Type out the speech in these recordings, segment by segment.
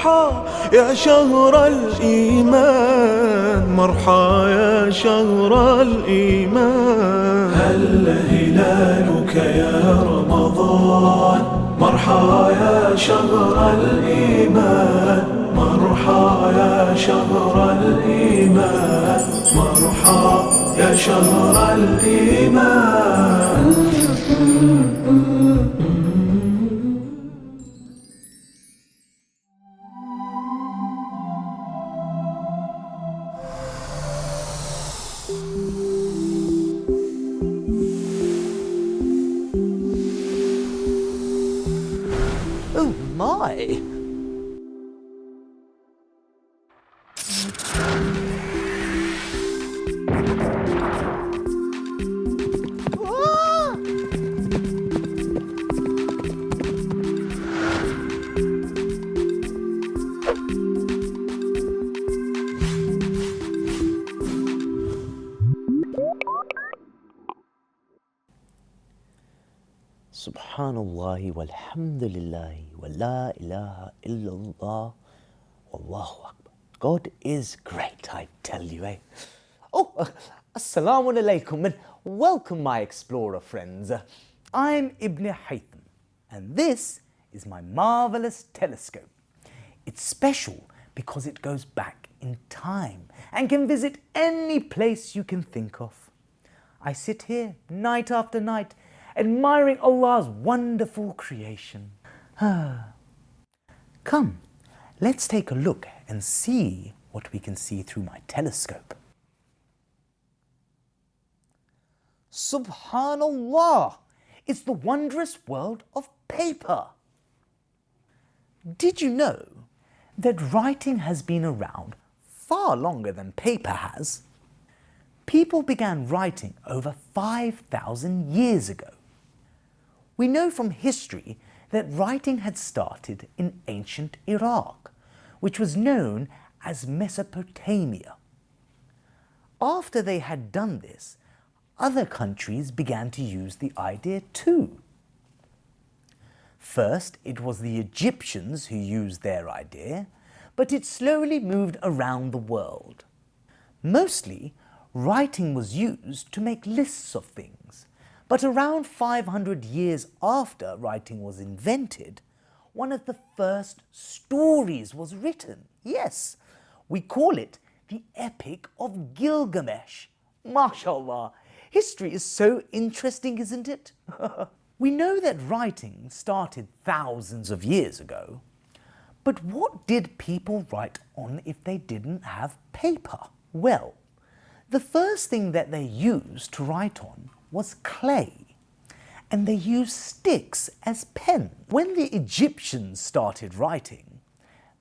مرحى يا شهر الإيمان، مرحى يا شهر الإيمان. هل هلالك يا رمضان، مرحى يا شهر الإيمان، مرحى يا شهر الإيمان، مرحى يا شهر الإيمان. Oh my! Subhanallah walhamdulillah wa la ilaha illallah wallahu akbar. God is great, I tell you, eh? Oh, assalamu alaikum and welcome my explorer friends. I'm Ibn Haytham and this is my marvelous telescope. It's special because it goes back in time and can visit any place you can think of. I sit here night after night admiring Allah's wonderful creation. Come, let's take a look and see what we can see through my telescope. Subhanallah! It's the wondrous world of paper. Did you know that writing has been around far longer than paper has? People began writing over 5,000 years ago. We know from history that writing had started in ancient Iraq, which was known as Mesopotamia. After they had done this, other countries began to use the idea too. First, it was the Egyptians who used their idea, but it slowly moved around the world. Mostly, writing was used to make lists of things. But around 500 years after writing was invented, one of the first stories was written. Yes, we call it the Epic of Gilgamesh. MashaAllah, history is so interesting, isn't it? We know that writing started thousands of years ago. But what did people write on if they didn't have paper? Well, the first thing that they used to write on was clay, and they used sticks as pen. When the Egyptians started writing,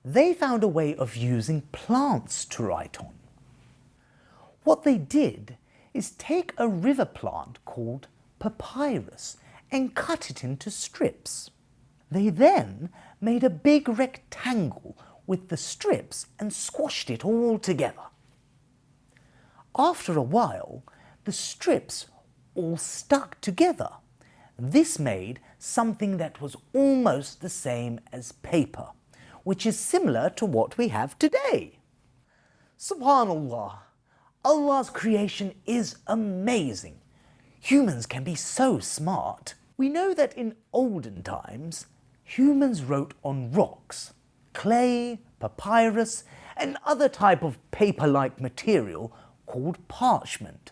they found a way of using plants to write on. What they did is take a river plant called papyrus and cut it into strips. They then made a big rectangle with the strips and squashed it all together. After a while, the strips all stuck together. This made something that was almost the same as paper, which is similar to what we have today. Subhanallah, Allah's creation is amazing. Humans can be so smart. We know that in olden times, humans wrote on rocks, clay, papyrus, and other type of paper-like material called parchment,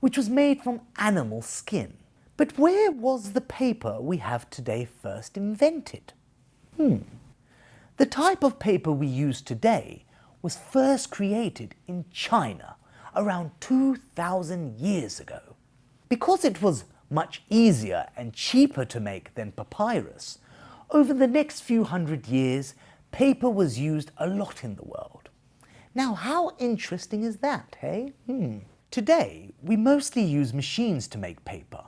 which was made from animal skin. But where was the paper we have today first invented? The type of paper we use today was first created in China around 2,000 years ago. Because it was much easier and cheaper to make than papyrus, over the next few hundred years, paper was used a lot in the world. Now, how interesting is that, hey? Today, we mostly use machines to make paper,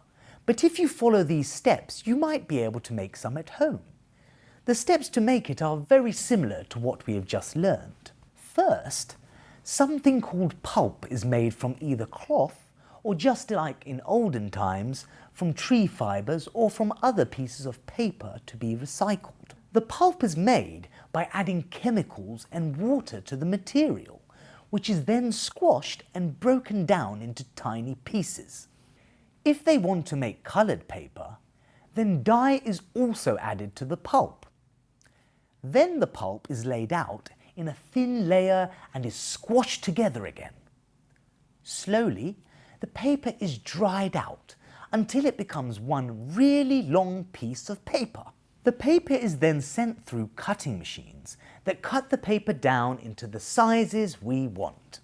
but if you follow these steps, you might be able to make some at home. The steps to make it are very similar to what we have just learned. First, something called pulp is made from either cloth or, just like in olden times, from tree fibers or from other pieces of paper to be recycled. The pulp is made by adding chemicals and water to the material, which is then squashed and broken down into tiny pieces. If they want to make coloured paper, then dye is also added to the pulp. Then the pulp is laid out in a thin layer and is squashed together again. Slowly, the paper is dried out until it becomes one really long piece of paper. The paper is then sent through cutting machines that cut the paper down into the sizes we want.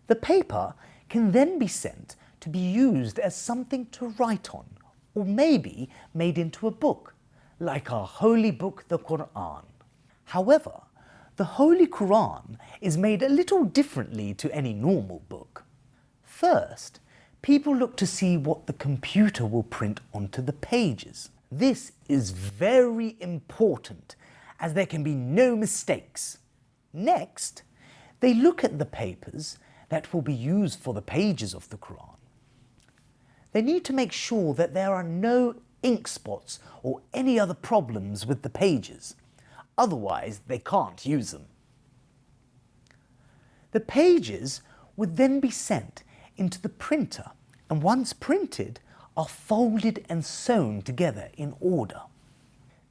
The paper can then be sent to be used as something to write on, or maybe made into a book, like our holy book, the Quran. However, the Holy Quran is made a little differently to any normal book. First, people look to see what the computer will print onto the pages. This is very important, as there can be no mistakes. Next, they look at the papers that will be used for the pages of the Quran. They need to make sure that there are no ink spots or any other problems with the pages. Otherwise, they can't use them. The pages would then be sent into the printer, and once printed, are folded and sewn together in order.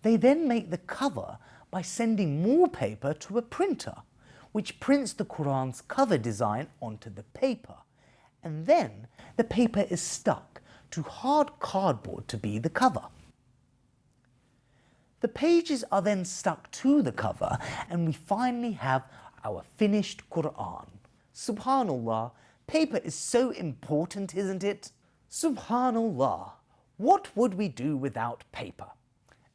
They then make the cover by sending more paper to a printer, which prints the Quran's cover design onto the paper, and then the paper is stuck to hard cardboard to be the cover. The pages are then stuck to the cover, and we finally have our finished Quran. Subhanallah, paper is so important, isn't it? Subhanallah, what would we do without paper?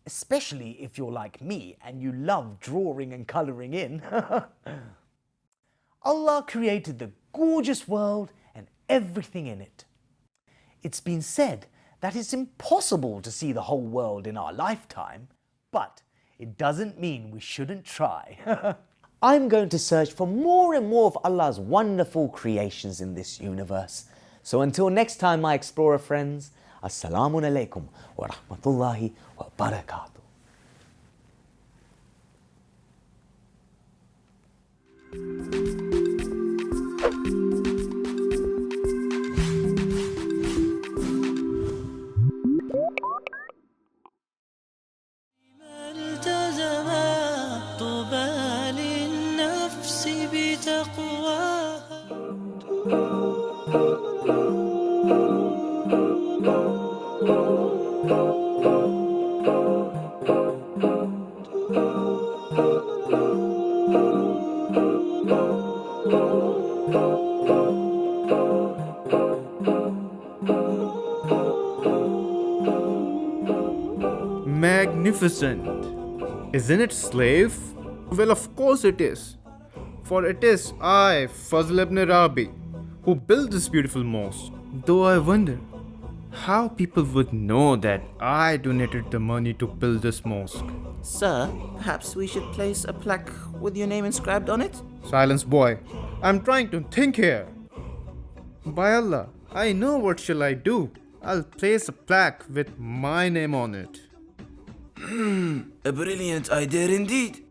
Especially if you're like me and you love drawing and colouring in. Allah created the gorgeous world and everything in it. It's been said that it's impossible to see the whole world in our lifetime, but it doesn't mean we shouldn't try. I'm going to search for more and more of Allah's wonderful creations in this universe. So until next time, my explorer friends, Assalamu alaikum wa rahmatullahi wa barakatuh. Magnificent! Isn't it, slave? Well, of course it is. For it is I, Fazl ibn Rabi, who built this beautiful mosque. Though I wonder how people would know that I donated the money to build this mosque. Sir, perhaps we should place a plaque with your name inscribed on it? Silence, boy. I'm trying to think here. By Allah, I know what shall I do. I'll place a plaque with my name on it. A brilliant idea indeed.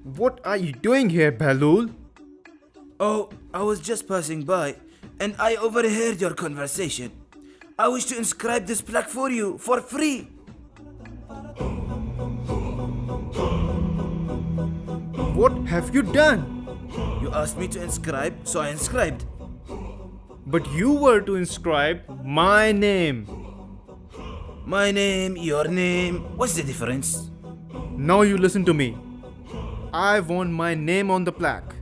What are you doing here, Balul? Oh, I was just passing by and I overheard your conversation. I wish to inscribe this plaque for you for free. What have you done? You asked me to inscribe, so I inscribed. But you were to inscribe my name. My name, your name, what's the difference? Now you listen to me. I want my name on the plaque.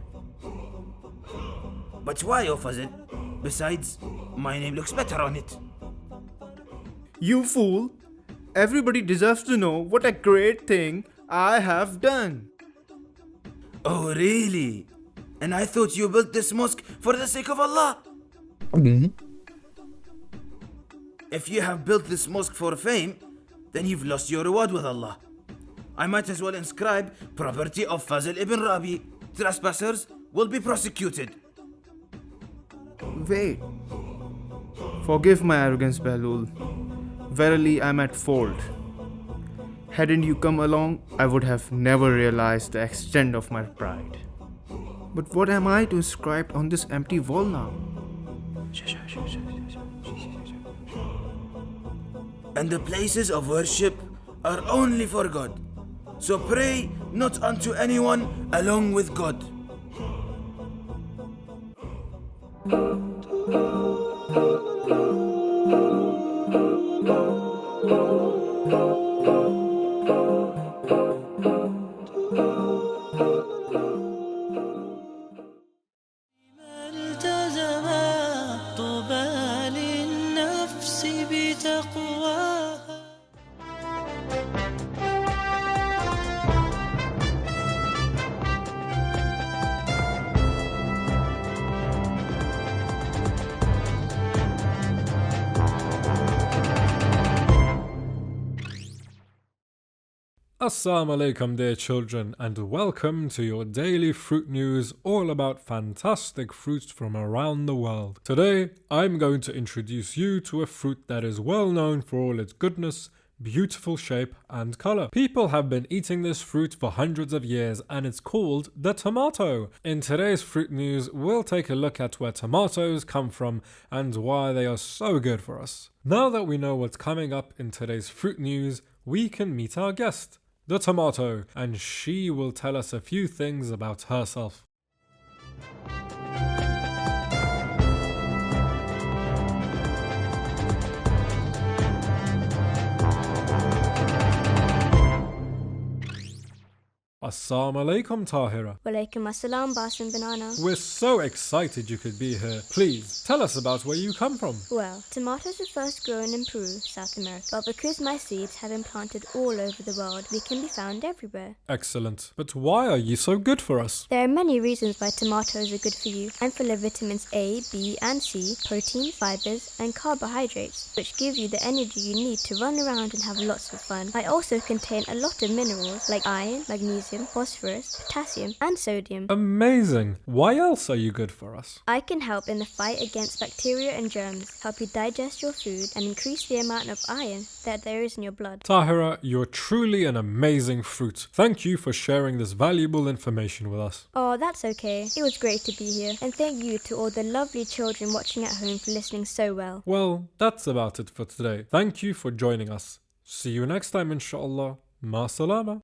But why, O Fazil? Besides, my name looks better on it. You fool! Everybody deserves to know what a great thing I have done. Oh, really? And I thought you built this mosque for the sake of Allah. If you have built this mosque for fame, then you've lost your reward with Allah. I might as well inscribe property of Fazl ibn Rabi. Trespassers will be prosecuted. Wait. Forgive my arrogance, Balul. Verily, I am at fault. Hadn't you come along, I would have never realized the extent of my pride. But what am I to inscribe on this empty wall now? And the places of worship are only for God. So pray not unto anyone along with God. Assalamu alaikum dear children, and welcome to your daily fruit news all about fantastic fruits from around the world. Today I'm going to introduce you to a fruit that is well known for all its goodness, beautiful shape and colour. People have been eating this fruit for hundreds of years and it's called the tomato. In today's fruit news we'll take a look at where tomatoes come from and why they are so good for us. Now that we know what's coming up in today's fruit news, we can meet our guest, the tomato, and she will tell us a few things about herself. Assalamu alaikum Tahira. Walaikum assalam, Basim Banana. We're so excited you could be here. Please, tell us about where you come from. Well, tomatoes were first grown in Peru, South America, but because my seeds have been planted all over the world, we can be found everywhere. Excellent. But why are you so good for us? There are many reasons why tomatoes are good for you. I'm full of vitamins A, B and C, protein, fibers and carbohydrates, which give you the energy you need to run around and have lots of fun. I also contain a lot of minerals like iron, magnesium, phosphorus, potassium and sodium. Amazing. Why else are you good for us? I can help in the fight against bacteria and germs, help you digest your food and increase the amount of iron that there is in your blood. Tahira, you're truly an amazing fruit. Thank you for sharing this valuable information with us. Oh, that's okay. It was great to be here. And thank you to all the lovely children watching at home for listening so well. Well, that's about it for today. Thank you for joining us. See you next time, inshallah. Ma salama.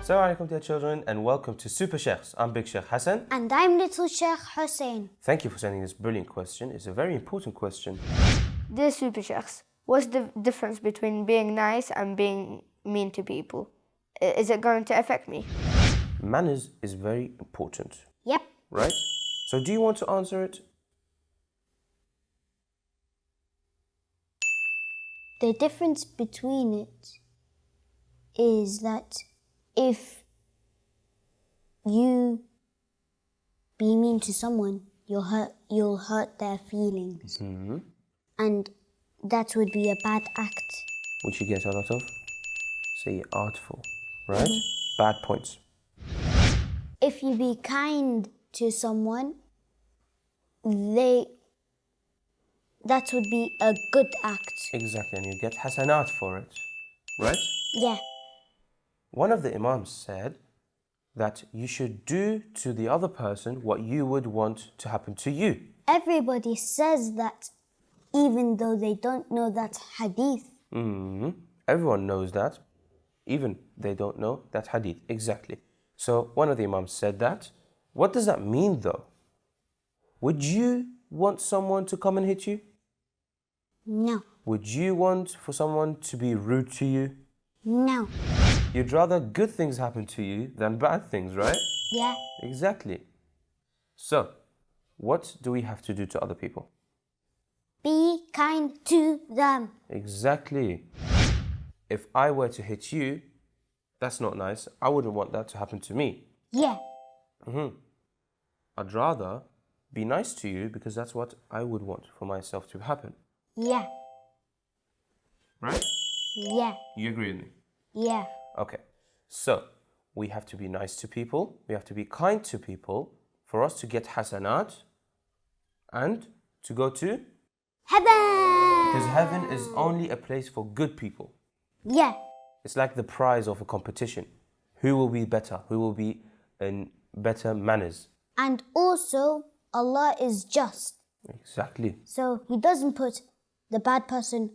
Assalamu alaikum dear children and welcome to Super Sheikhs. I'm Big Sheikh Hassan. And I'm Little Sheikh Hussein. Thank you for sending this brilliant question. It's a very important question. Dear Super Sheikhs, what's the difference between being nice and being mean to people? Is it going to affect me? Manners is very important. Yep. Right? So do you want to answer it? The difference between it is that if you be mean to someone, you'll hurt their feelings. Mm-hmm. And that would be a bad act. Which you get a lot of? Say artful, right? Bad points. If you be kind to someone, that would be a good act. Exactly, and you get hasanat for it, right? Yeah. One of the imams said that you should do to the other person what you would want to happen to you. Everybody says that even though they don't know that hadith. Mm-hmm. Everyone knows that, even they don't know that hadith. Exactly. So one of the imams said that. What does that mean though? Would you want someone to come and hit you? No. Would you want for someone to be rude to you? No. You'd rather good things happen to you than bad things, right? Yeah. Exactly. So, what do we have to do to other people? Be kind to them. Exactly. If I were to hit you, that's not nice. I wouldn't want that to happen to me. Yeah. I'd rather be nice to you because that's what I would want for myself to happen. Yeah. Right? Yeah. You agree with me? Yeah. Okay. So, we have to be nice to people. We have to be kind to people for us to get hasanat and to go to... Heaven. Because heaven is only a place for good people. Yeah. It's like the prize of a competition. Who will be better? Who will be in better manners? And also, Allah is just. Exactly. So He doesn't put the bad person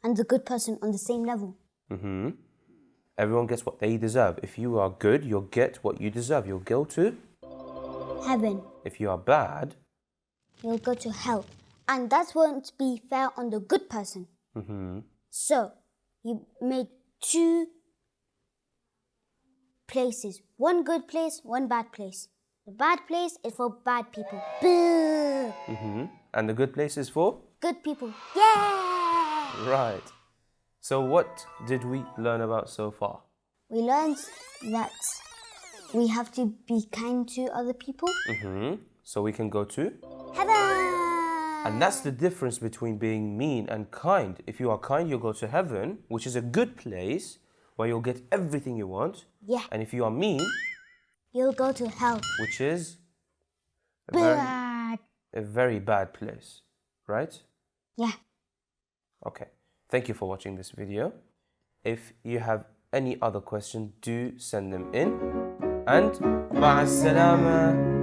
and the good person on the same level. Everyone gets what they deserve. If you are good, you'll get what you deserve. You'll go to... Heaven. If you are bad... You'll go to hell. And that won't be fair on the good person. So, He made two places. One good place, one bad place. The bad place is for bad people. Boo! And the good place is for? Good people. Yeah! Right. So what did we learn about so far? We learned that we have to be kind to other people. So we can go to? Heaven! And that's the difference between being mean and kind. If you are kind, you'll go to heaven, which is a good place where you'll get everything you want. Yeah. And if you are mean, You'll go to hell. which is Bad. a very bad place, right? Yeah. Okay. Thank you for watching this video. If you have any other questions, do send them in. And مع السلامة.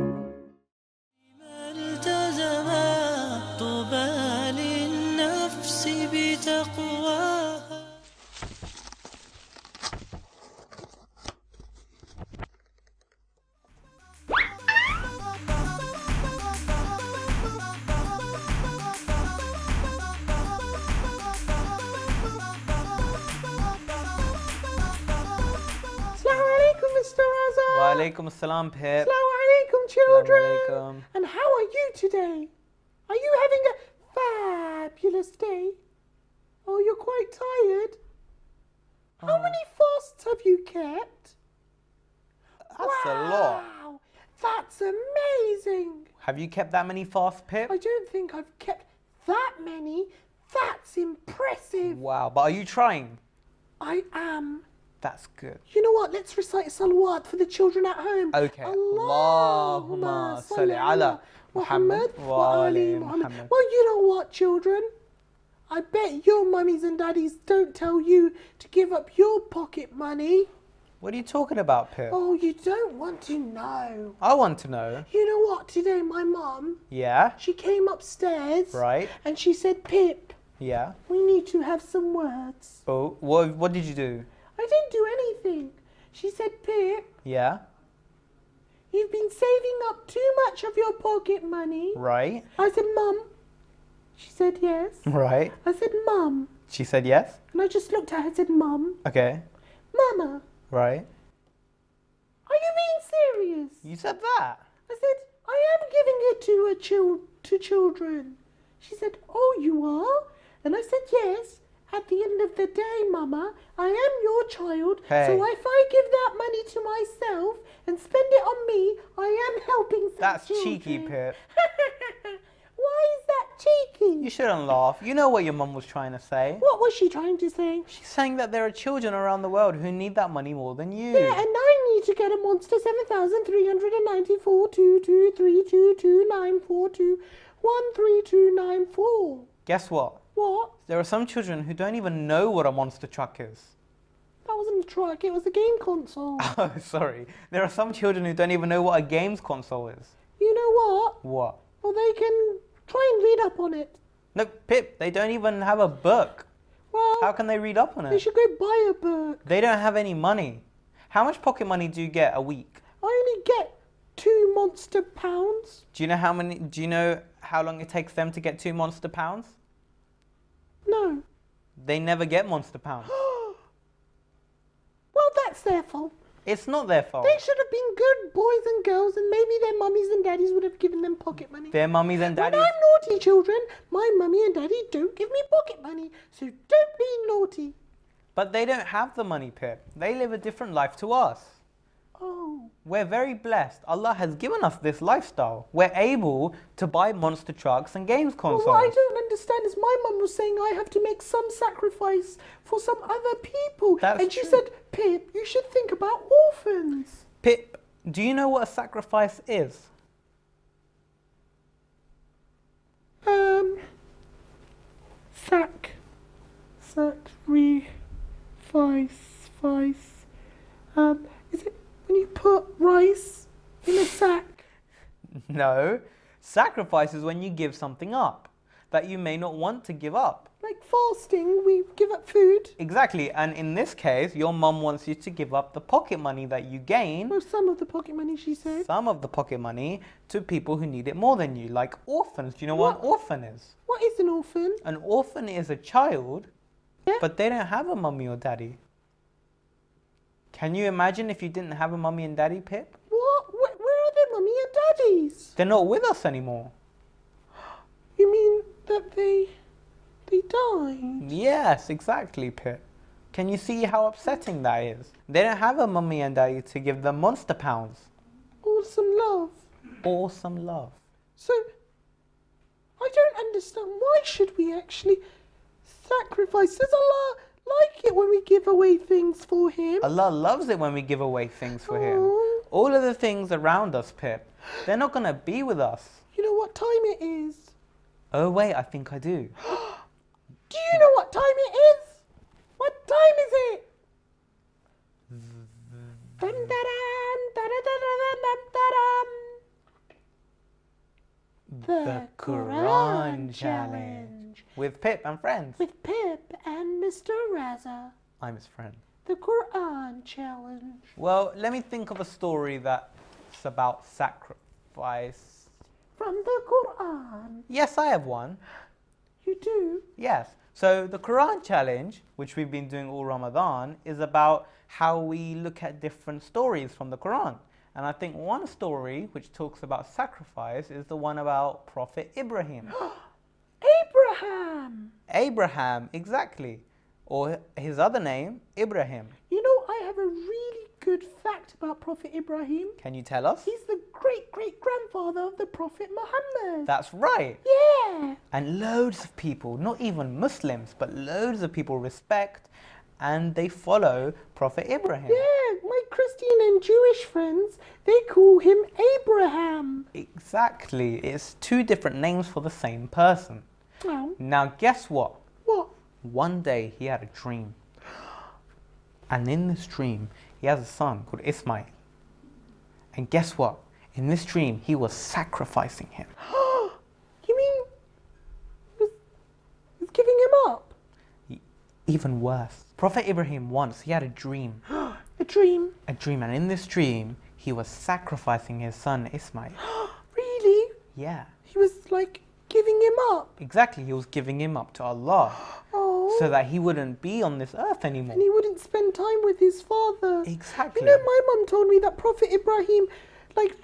Walaikum assalam, Pip. Assalamu alaikum, children. Assalamu alaikum. And how are you today? Are you having a fabulous day? Oh, you're quite tired. How many fasts have you kept? That's a lot. Wow, that's amazing. Have you kept that many fasts, Pip? I don't think I've kept that many. That's impressive. Wow, but are you trying? I am. That's good. You know what? Let's recite salawat for the children at home. Okay. Allahumma salli ala Muhammad wa ali Muhammad. Well, you know what, children? I bet your mummies and daddies don't tell you to give up your pocket money. What are you talking about, Pip? Oh, you don't want to know. I want to know. You know what? Today, my mum, Yeah? she came upstairs. Right. And she said, Pip, Yeah. we need to have some words. Oh, what did you do? I didn't do anything. She said, Pip, Yeah? you've been saving up too much of your pocket money. Right. I said, Mum. She said, yes. Right. I said, Mum. She said yes? And I just looked at her and said, Mum. Okay. Mama, Right. are you being serious? You said that. I said, I am giving it to children. She said, oh, you are? And I said, yes. At the end of the day, Mama, I am your child. Hey. So if I give that money to myself and spend it on me, I am helping some That's children. cheeky, Pip. Why is that cheeky? You shouldn't laugh. You know what your mum was trying to say. What was she trying to say? She's saying that there are children around the world who need that money more than you. Yeah, and I need to get a monster 7,394 1322942 Guess what? What? There are some children who don't even know what a monster truck is. That wasn't a truck, it was a game console. Oh, sorry. There are some children who don't even know what a games console is. You know what? What? Well, they can try and read up on it. No, Pip, they don't even have a book. Well, How can they read up on they it? should go buy a book. They don't have any money. How much pocket money do you get a week? I only get 2 monster pounds. Do you know how long it takes them to get 2 monster pounds? No. They never get monster pounds. Well, that's their fault. It's not their fault. They should have been good boys and girls, and maybe their mummies and daddies would have given them pocket money. Their mummies and daddies. When I'm naughty, children, my mummy and daddy don't give me pocket money, so don't be naughty. But they don't have the money, Pip. They live a different life to us. Oh. We're very blessed. Allah has given us this lifestyle. We're able to buy monster trucks and games consoles. Well, what I don't understand is my mum was saying I have to make some sacrifice for some other people. That's she true. said, Pip, you should think about orphans. Pip, do you know what a sacrifice is? Sacrifice. Is it when you put rice in a sack? No. Sacrifice is when you give something up that you may not want to give up. Like fasting, we give up food. Exactly, and in this case, your mum wants you to give up the pocket money that you gain, Well, some of the pocket money, she said. some of the pocket money, to people who need it more than you, like orphans. Do you know what an orphan is? What is an orphan? An orphan is a child, Yeah. but they don't have a mummy or daddy. Can you imagine if you didn't have a mummy and daddy, Pip? What? Where are their mummy and daddies? They're not with us anymore. You mean that they died? Yes, exactly, Pip. Can you see how upsetting that is? They don't have a mummy and daddy to give them monster pounds Or some love. or some love. So, I don't understand. Why should we actually sacrifice? Does Allah like it when we give away things for Him? Allah loves it when we give away things for Him. Oh. All of the things around us, Pip, they're not going to be with us. You know what time it is? Oh, wait, I think I do. Do you know what time it is? What time is it? Dun, dun, dun, dun, dun, dun, dun, dun. The Quran Challenge. With Pip and friends. With Pip and Mr. Raza. I'm his friend. The Quran Challenge. Well, let me think of a story that's about sacrifice. From the Quran. Yes, I have one. You do? Yes. So the Quran Challenge, which we've been doing all Ramadan, is about how we look at different stories from the Quran. And I think one story which talks about sacrifice is the one about Prophet Ibrahim. Abraham! Abraham, exactly. Or his other name, Ibrahim. You know, I have a really good fact about Prophet Ibrahim. Can you tell us? He's the great-great-grandfather of the Prophet Muhammad. That's right. Yeah! And loads of people, not even Muslims, but loads of people respect and they follow Prophet Ibrahim. Yeah, my Christian and Jewish friends, they call him Abraham. Exactly. It's two different names for the same person. Well, Now, guess what? what? One day he had a dream. And in this dream, he has a son called Ismail. And guess what? In this dream, he was sacrificing him. You mean he's giving him up? Even worse. Prophet Ibrahim once, he had a dream. A dream? A dream, and in this dream, he was sacrificing his son Ismail. Really? Yeah, He was like giving him up? exactly. He was giving him up to Allah Oh. so that he wouldn't be on this earth anymore. And he wouldn't spend time with his father. Exactly. You know, my mum told me that Prophet Ibrahim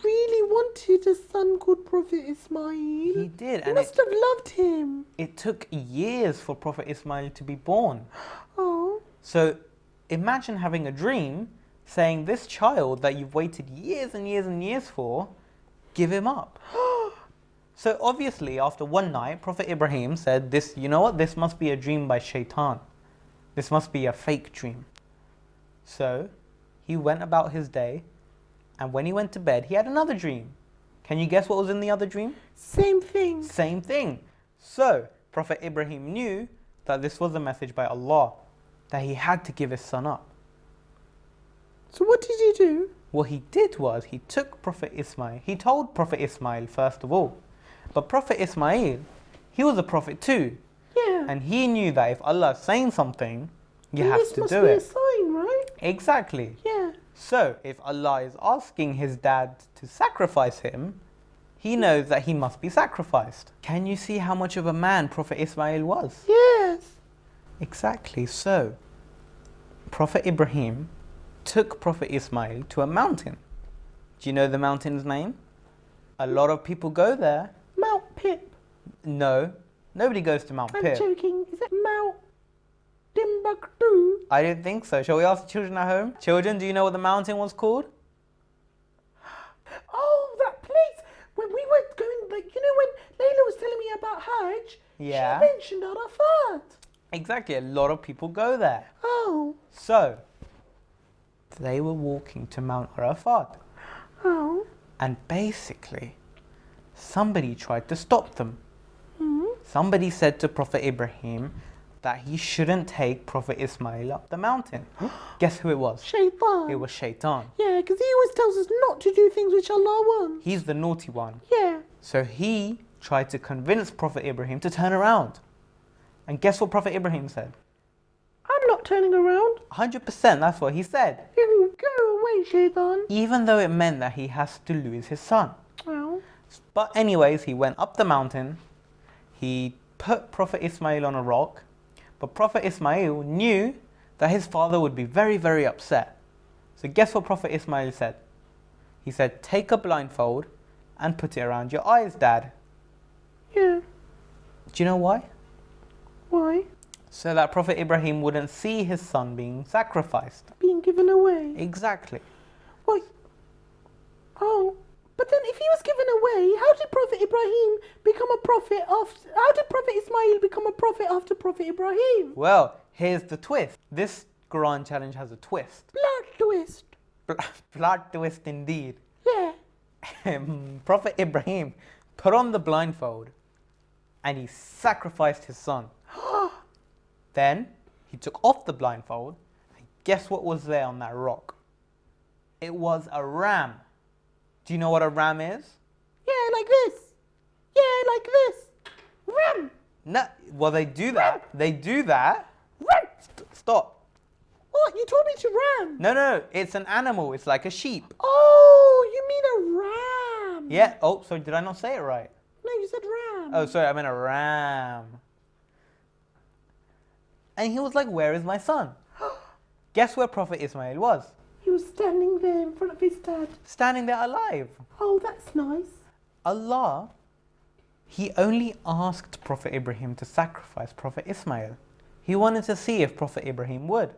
really wanted a son called Prophet Ismail. He did, He and must have loved him. it took years for Prophet Ismail to be born. Oh. So imagine having a dream saying this child that you've waited years and years and years for, give him up. So obviously after one night, Prophet Ibrahim said, you know what, this must be a dream by shaitan. This must be a fake dream. So he went about his day, and when he went to bed, he had another dream. Can you guess what was in the other dream? Same thing. Same thing. So Prophet Ibrahim knew that this was a message by Allah, that he had to give his son up. So what did he do? What he did was he took Prophet Ismail. He told Prophet Ismail first of all. But Prophet Ismail, he was a prophet too. Yeah. And he knew that if Allah is saying something, you And have this to must do be a it. sign, right? Exactly. Yeah. So if Allah is asking his dad to sacrifice him, he knows that he must be sacrificed. Can you see how much of a man Prophet Ismail was? Yes. Exactly. So Prophet Ibrahim took Prophet Ismail to a mountain. Do you know the mountain's name? A lot of people go there. Mount Pip. No, nobody goes to Mount I'm Pip. joking. Is it Mount Timbuktu? I don't think so. Shall we ask the children at home? Children, do you know what the mountain was called? Oh, that place when we were going, like, you know when Layla was telling me about Hajj? Yeah. She mentioned Arafat. Exactly, a lot of people go there. Oh. So, they were walking to Mount Arafat. Oh. And basically, somebody tried to stop them. Somebody said to Prophet Ibrahim that he shouldn't take Prophet Ismail up the mountain. Guess who it was? Shaitan. It was Shaitan. Yeah, because he always tells us not to do things which Allah wants. He's the naughty one. Yeah. So he tried to convince Prophet Ibrahim to turn around. And guess what Prophet Ibrahim said? I'm not turning around. 100%, that's what he said. You go away, Shaitan. Even though it meant that he has to lose his son. Well. But anyways, he went up the mountain. He put Prophet Ismail on a rock. But Prophet Ismail knew that his father would be very, very upset. So guess what Prophet Ismail said? He said, take a blindfold and put it around your eyes, Dad. Yeah. Do you know why? Why? So that Prophet Ibrahim wouldn't see his son being sacrificed. Being given away. Exactly. Why? Oh. But then if he was given away, how did Prophet Ibrahim become a prophet after... How did Prophet Ismail become a prophet after Prophet Ibrahim? Well, here's the twist. This Quran challenge has a twist. Plot twist. Plot twist indeed. Yeah. Prophet Ibrahim put on the blindfold and he sacrificed his son. Then he took off the blindfold and guess what was there on that rock? It was a ram. Do you know what a ram is? Yeah, like this. Yeah, like this. Ram. No, well they do that. Ram. They do that. Ram. Stop. What? You told me to ram. No, it's an animal. It's like a sheep. Oh, you mean a ram. Yeah. Oh, sorry, did I not say it right? No, you said ram. Oh, sorry, I meant a ram. And he was like, where is my son? Guess where Prophet Ismail was? He was standing there in front of his dad. Standing there alive. Oh, that's nice. Allah, he only asked Prophet Ibrahim to sacrifice Prophet Ismail. He wanted to see if Prophet Ibrahim would.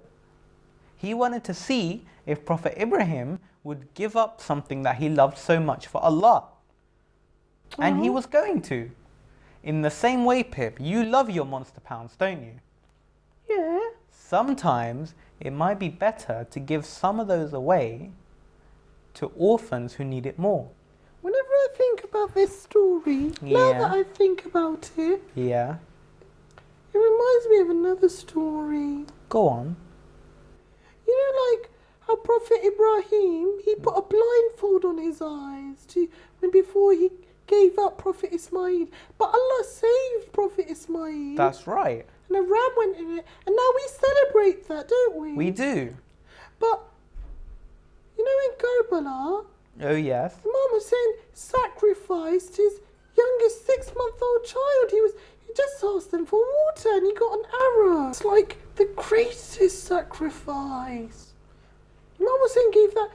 He wanted to see if Prophet Ibrahim would give up something that he loved so much for Allah. And he was going to. In the same way, Pip, you love your Monster Pounds, don't you? Yeah. Sometimes it might be better to give some of those away to orphans who need it more. Whenever I think about this story, now that I think about it, Yeah. it reminds me of another story. Go on. You know, like how Prophet Ibrahim, he put a blindfold on his eyes before he gave up Prophet Ismail. But Allah saved Prophet Ismail. That's right. And a ram went in it. And now we celebrate that, don't we? We do. But, you know, in Karbala, Oh, yes. Imam Hussein sacrificed his youngest 6-month-old child. He just asked them for water and he got an arrow. It's like the greatest sacrifice. Imam Hussein gave that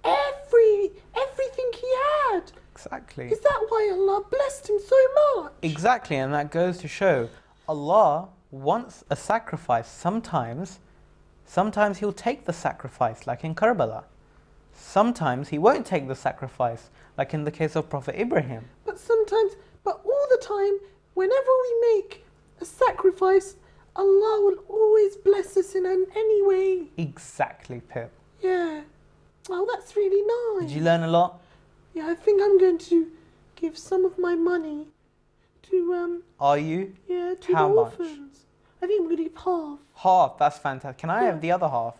everything he had. Exactly. Is that why Allah blessed him so much? Exactly, and that goes to show Allah wants a sacrifice. Sometimes he'll take the sacrifice, like in Karbala. Sometimes he won't take the sacrifice, like in the case of Prophet Ibrahim. But all the time, whenever we make a sacrifice, Allah will always bless us in any way. Exactly, Pip. Yeah. Oh, that's really nice. Did you learn a lot? Yeah, I think I'm going to give some of my money to Are you? yeah, to How the much? orphans. I think I'm going to give half. Half, that's fantastic. Can I have the other half?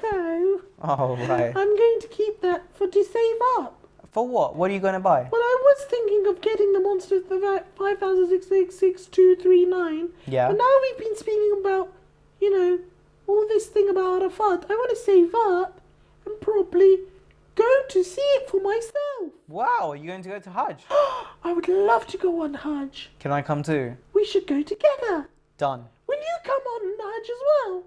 No. Oh, right. I'm going to keep that to save up. For what? What are you going to buy? Well, I was thinking of getting the monsters, the 5,666,239. Yeah. But now we've been speaking about, you know, all this thing about Arafat. I want to save up and probably go to see it for myself. Wow, are you going to go to Hajj? I would love to go on Hajj. Can I come too? We should go together. Done. Will you come on Hajj as well?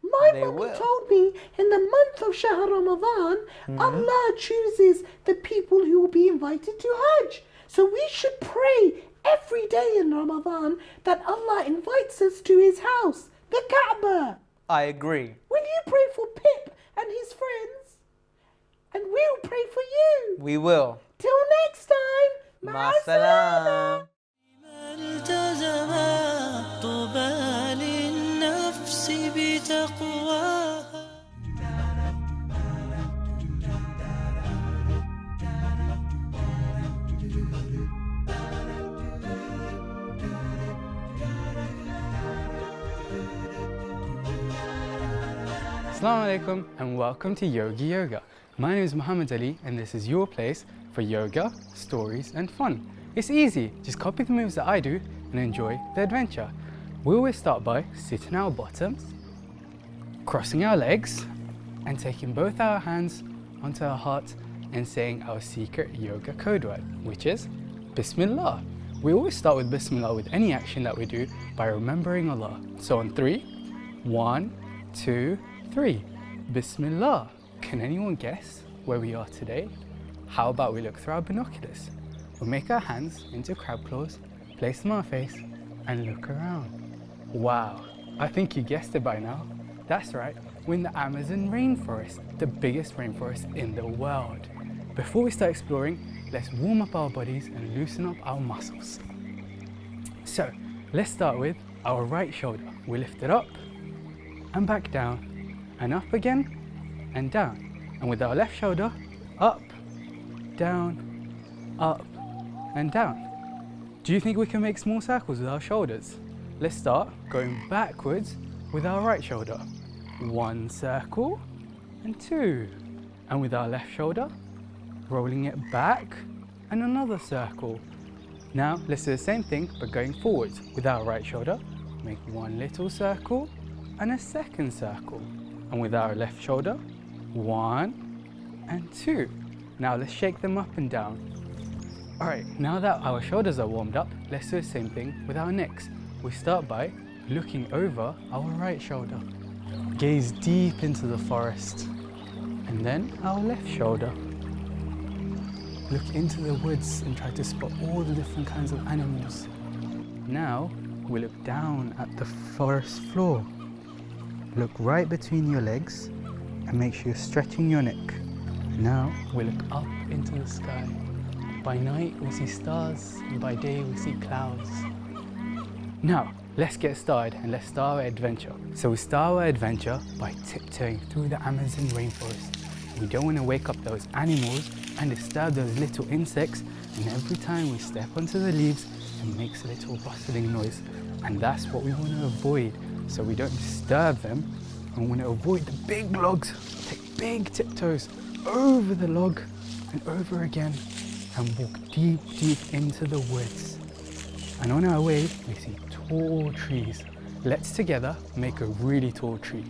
My They mummy will. told me in the month of Shahr Ramadan, Allah chooses the people who will be invited to Hajj. So we should pray every day in Ramadan that Allah invites us to his house, the Kaaba. I agree. Will you pray for Pip and his friends? And we'll pray for you. We will. Till next time. Ma salam. Assalamu alaikum and welcome to Yogi Yoga. My name is Muhammad Ali and this is your place for yoga, stories and fun. It's easy, just copy the moves that I do and enjoy the adventure. We always start by sitting our bottoms, crossing our legs and taking both our hands onto our heart and saying our secret yoga code word, which is Bismillah. We always start with Bismillah with any action that we do by remembering Allah. So on 3, 1, 2, 3. Bismillah. Can anyone guess where we are today? How about we look through our binoculars? We'll make our hands into crab claws, place them on our face, and look around. Wow, I think you guessed it by now. That's right, we're in the Amazon rainforest, the biggest rainforest in the world. Before we start exploring, let's warm up our bodies and loosen up our muscles. So, let's start with our right shoulder. We lift it up and back down, and up again and down. And with our left shoulder, up, down, up, and down. Do you think we can make small circles with our shoulders? Let's start going backwards with our right shoulder. 1 circle and 2. And with our left shoulder, rolling it back and another circle. Now let's do the same thing but going forwards. With our right shoulder, make 1 little circle and a second circle. And with our left shoulder, 1 and 2. Now let's shake them up and down. Alright, now that our shoulders are warmed up, let's do the same thing with our necks. We start by looking over our right shoulder. Gaze deep into the forest. And then our left shoulder. Look into the woods and try to spot all the different kinds of animals. Now we look down at the forest floor. Look right between your legs and make sure you're stretching your neck. Now we look up into the sky. By night we see stars and by day we see clouds. Now let's get started and let's start our adventure. So we start our adventure by tiptoeing through the Amazon rainforest. We don't want to wake up those animals and disturb those little insects, and every time we step onto the leaves it makes a little rustling noise, and that's what we want to avoid. So we don't disturb them, and we want to avoid the big logs. Take big tiptoes over the log and over again and walk deep, deep into the woods. And on our way, we see tall trees. Let's together make a really tall tree.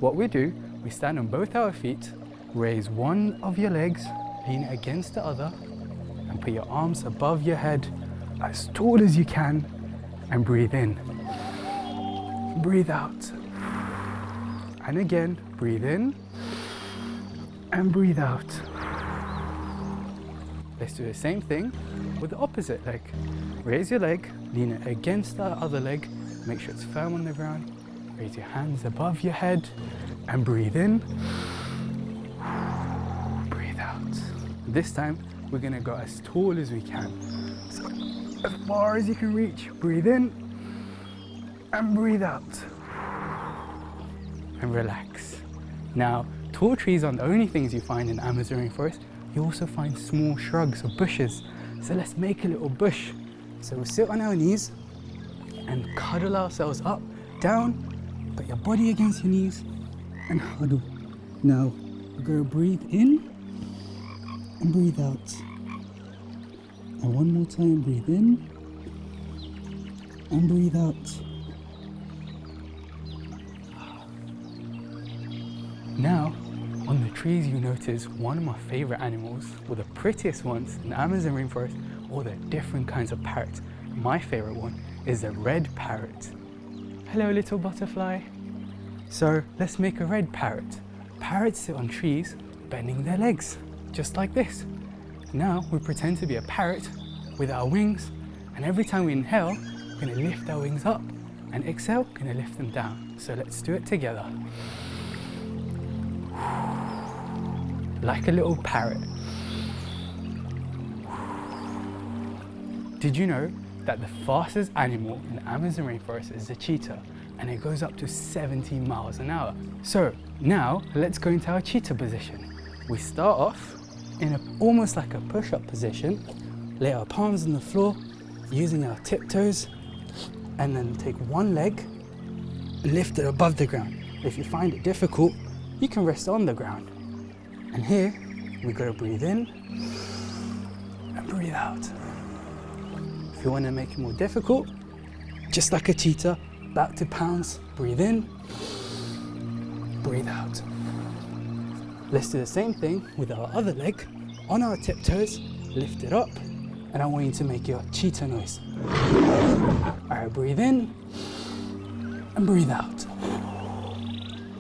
What we do, we stand on both our feet, raise one of your legs, lean it against the other, and put your arms above your head as tall as you can, and breathe in. Breathe out. And again, breathe in and breathe out. Let's do the same thing with the opposite leg. Raise your leg, lean it against the other leg, make sure it's firm on the ground. Raise your hands above your head and breathe in. Breathe out. This time, we're gonna go as tall as we can. So, as far as you can reach, breathe in and breathe out. And relax. Now, tall trees aren't the only things you find in the Amazon rainforest. You also find small shrubs or bushes. So let's make a little bush. So we'll sit on our knees and cuddle ourselves up, down, put your body against your knees and huddle. Now, we're gonna breathe in and breathe out. And one more time, breathe in and breathe out. Now, on the trees you notice one of my favorite animals, or the prettiest ones in the Amazon rainforest, all the different kinds of parrots. My favorite one is the red parrot. Hello little butterfly. So let's make a red parrot. Parrots sit on trees, bending their legs, just like this. Now we pretend to be a parrot with our wings, and every time we inhale, we're gonna lift our wings up, and exhale, gonna lift them down. So let's do it together. Like a little parrot. Did you know that the fastest animal in the Amazon rainforest is the cheetah, and it goes up to 70 miles an hour? So now let's go into our cheetah position. We start off in almost like a push-up position, lay our palms on the floor using our tiptoes, and then take one leg and lift it above the ground. If you find it difficult, you can rest on the ground. And here we gotta breathe in and breathe out. If you want to make it more difficult, just like a cheetah, back to pounce, breathe in, breathe out. Let's do the same thing with our other leg, on our tiptoes, lift it up, and I want you to make your cheetah noise. All right, breathe in and breathe out.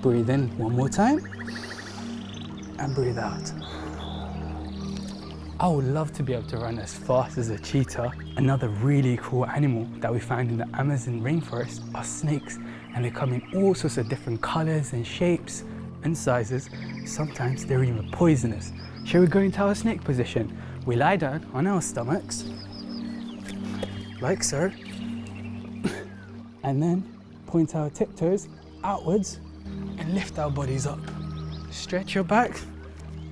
Breathe in one more time and breathe out. I would love to be able to run as fast as a cheetah. Another really cool animal that we find in the Amazon rainforest are snakes, and they come in all sorts of different colors and shapes and sizes. Sometimes they're even poisonous. Shall we go into our snake position? We lie down on our stomachs, like so, and then point our tiptoes outwards and lift our bodies up. Stretch your back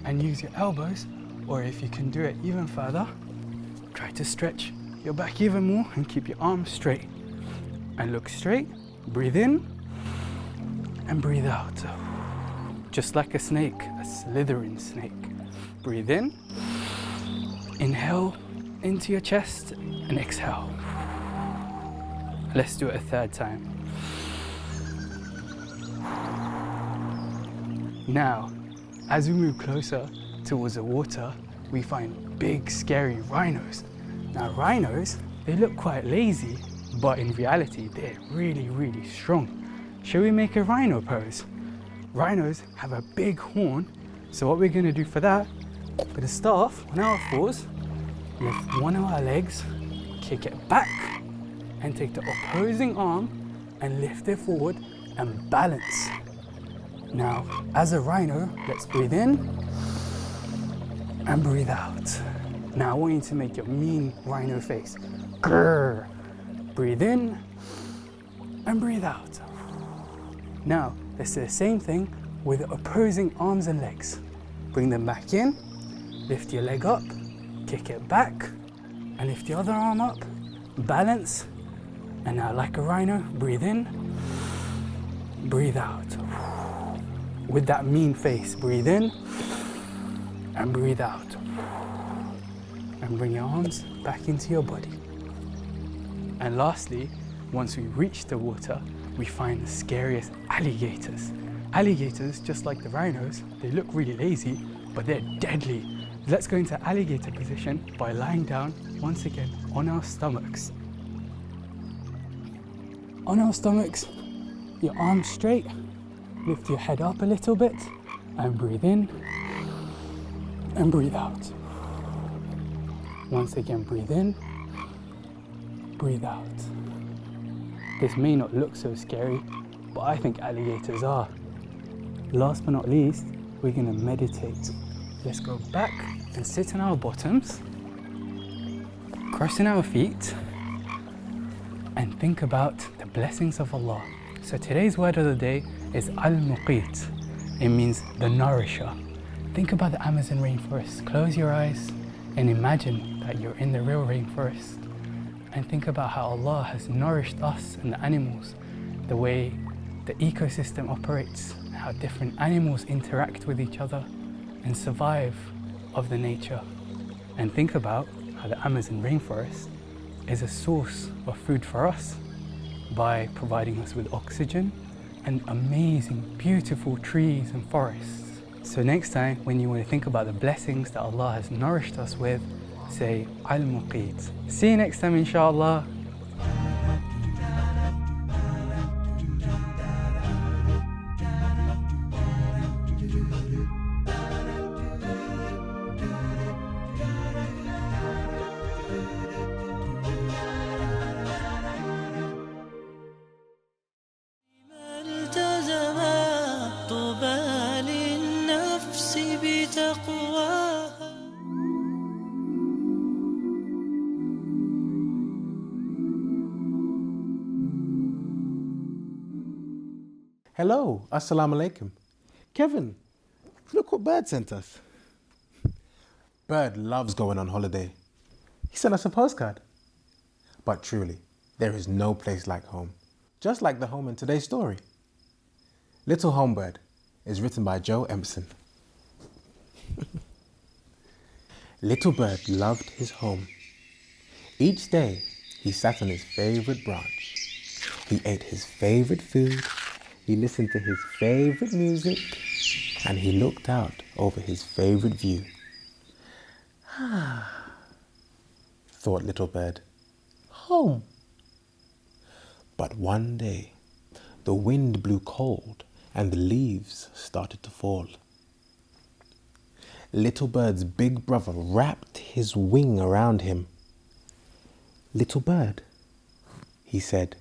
and use your elbows, or if you can do it even further, try to stretch your back even more and keep your arms straight. And look straight, breathe in and breathe out. Just like a snake, a slithering snake. Breathe in, inhale into your chest and exhale. Let's do it a third time. Now, as we move closer towards the water, we find big, scary rhinos. Now, rhinos, they look quite lazy, but in reality, they're really, really strong. Shall we make a rhino pose? Rhinos have a big horn, so what we're gonna do for that, we're gonna start off on our fours, lift one of our legs, kick it back, and take the opposing arm and lift it forward and balance. Now, as a rhino, let's breathe in and breathe out. Now I want you to make your mean rhino face. Grrr. Breathe in and breathe out. Now, let's do the same thing with the opposing arms and legs. Bring them back in, lift your leg up, kick it back, and lift the other arm up, balance. And now, like a rhino, breathe in, breathe out. With that mean face, breathe in and breathe out. And bring your arms back into your body. And lastly, once we reach the water, we find the scariest alligators. Alligators, just like the rhinos, they look really lazy, but they're deadly. Let's go into alligator position by lying down once again on our stomachs. On our stomachs, your arms straight, lift your head up a little bit, and breathe in and breathe out. Once again, breathe in, breathe out. This may not look so scary, but I think alligators are. Last but not least, we're gonna meditate. Let's go back and sit on our bottoms, crossing our feet, and think about the blessings of Allah. So today's word of the day is Al-Muqit. It means the nourisher. Think about the Amazon rainforest. Close your eyes and imagine that you're in the real rainforest. And think about how Allah has nourished us and the animals, the way the ecosystem operates, how different animals interact with each other and survive of the nature. And think about how the Amazon rainforest is a source of food for us by providing us with oxygen and amazing, beautiful trees and forests. So next time, when you want to think about the blessings that Allah has nourished us with, say Al-Muqit. See you next time, inshallah. Hello, assalamu alaikum. Kevin, look what Bird sent us. Bird loves going on holiday. He sent us a postcard. But truly, there is no place like home. Just like the home in today's story. Little Homebird is written by Joe Empson. Little Bird loved his home. Each day, he sat on his favorite branch. He ate his favorite food. He listened to his favorite music. And he looked out over his favorite view. Thought Little Bird. Home. But one day, the wind blew cold and the leaves started to fall. Little Bird's big brother wrapped his wing around him. Little Bird, he said,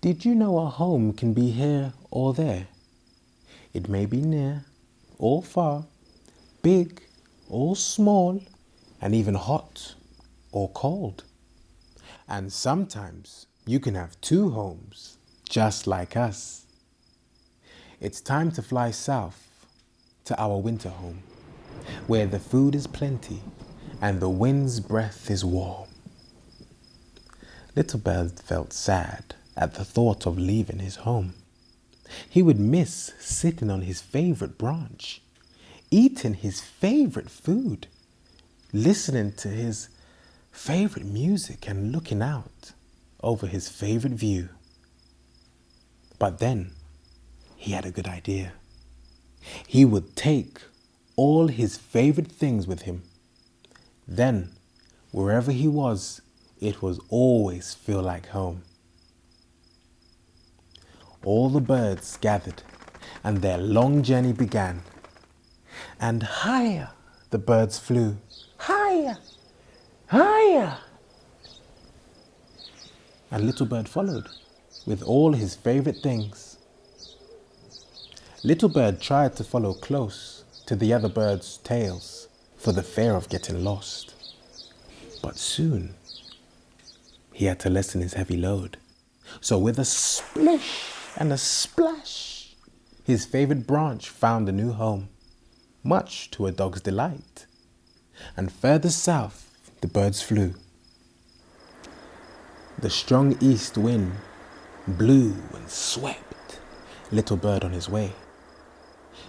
did you know a home can be here or there? It may be near or far, big or small, and even hot or cold. And sometimes you can have two homes, just like us. It's time to fly south to our winter home, where the food is plenty and the wind's breath is warm. Little Bird felt sad at the thought of leaving his home. He would miss sitting on his favorite branch, eating his favorite food, listening to his favorite music and looking out over his favorite view. But then he had a good idea. He would take all his favorite things with him. Then, wherever he was, it would always feel like home. All the birds gathered and their long journey began. And higher the birds flew. Higher, higher. And Little Bird followed with all his favorite things. Little Bird tried to follow close to the other birds' tails for the fear of getting lost. But soon he had to lessen his heavy load. So with a splish and a splash, his favorite branch found a new home, much to a dog's delight. And further south the birds flew. The strong east wind blew and swept Little Bird on his way.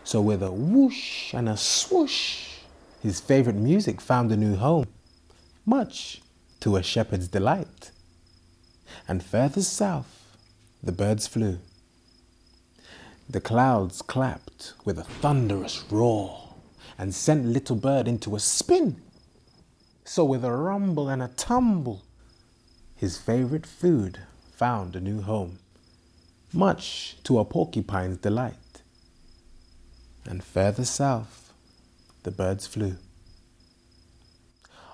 So with a whoosh and a swoosh, his favorite music found a new home, much to a shepherd's delight. And further south the birds flew. The clouds clapped with a thunderous roar and sent Little Bird into a spin. So with a rumble and a tumble, his favorite food found a new home, much to a porcupine's delight. And further south, the birds flew.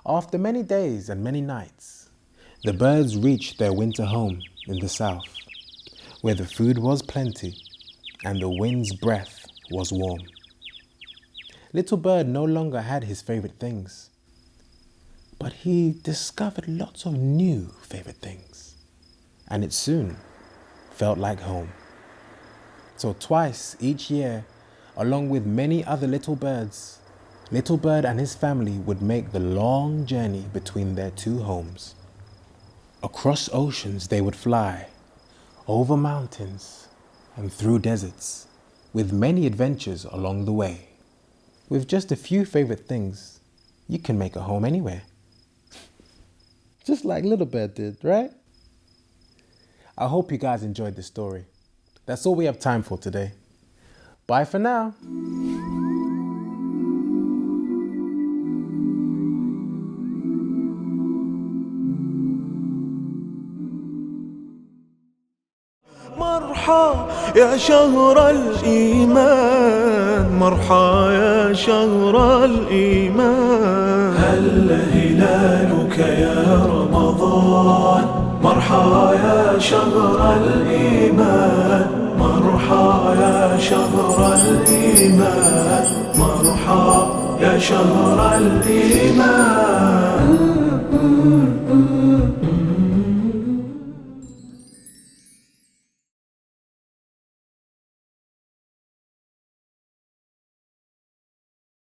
After many days and many nights, the birds reached their winter home in the south, where the food was plenty and the wind's breath was warm. Little Bird no longer had his favorite things, but he discovered lots of new favorite things, and it soon felt like home. So twice each year, along with many other little birds, Little Bird and his family would make the long journey between their two homes. Across oceans they would fly, over mountains and through deserts, with many adventures along the way. With just a few favorite things, you can make a home anywhere. Just like Little Bird did, right? I hope you guys enjoyed the story. That's all we have time for today. Bye for now. مرحى يا شهر الإيمان، مرحى يا شهر الإيمان، هل هلالك يا رمضان، مرحى يا شهر الإيمان، مرحى يا شهر الإيمان، مرحى يا شهر الإيمان.